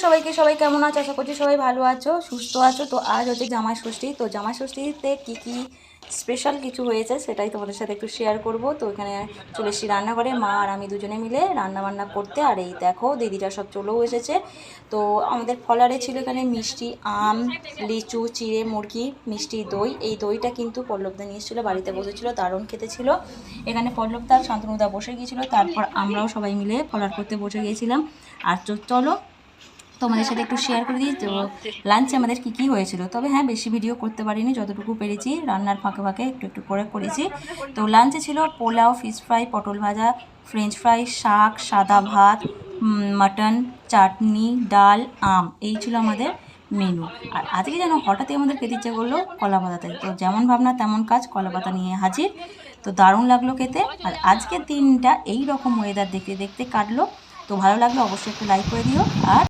সবাইকে, সবাই কেমন আছো? আশা করছি সবাই ভালো আছো, সুস্থ আছো। তো আজ হচ্ছে জামাই ষষ্ঠী। তো জামাই ষষ্ঠীতে কী স্পেশাল কিছু হয়েছে সেটাই তোমাদের সাথে একটু শেয়ার করব। তো এখানে চলে এসেছি রান্নাঘরে, মা আর আমি দুজনে মিলে রান্না বান্না করতে। আর এই দেখো দিদিরা সব চলেও এসেছে। তো আমাদের ফলারে ছিল এখানে মিষ্টি আম, লিচু, চিড়ে মুরগি, মিষ্টি দই। এই দইটা কিন্তু পল্লবদা নিয়ে এসেছিলো, বাড়িতে বসেছিল, দারুণ খেতে ছিল। এখানে পল্লবদা শান্তনুদা বসে গিয়েছিলো, তারপর আমরাও সবাই মিলে ফলার করতে বসে গিয়েছিলাম। আর চলো তোমাদের সাথে একটু শেয়ার করে দিই তো লাঞ্চে আমাদের কী হয়েছিল। তবে হ্যাঁ, বেশি ভিডিও করতে পারিনি, যতটুকু পেরেছি রান্নার ফাঁকে ফাঁকে একটু করে করেছি। তো লাঞ্চে ছিল পোলাও, ফিশ ফ্রাই, পটল ভাজা, ফ্রেঞ্চ ফ্রাই, শাক, সাদা ভাত, মাটন, চাটনি, ডাল, আম। এই ছিল আমাদের মেনু। আর আজকে যেন হঠাৎই আমাদের খেতে ইচ্ছে করলো কলা পাতাতে। তো যেমন ভাবনা তেমন কাজ, কলা পাতা নিয়ে হাজির। তো দারুণ লাগলো খেতে। আর আজকের দিনটা এই রকম ওয়েদার দেখতে দেখতে কাটলো। তো ভালো লাগলো অবশ্যই একটু লাইক করে দিও। আর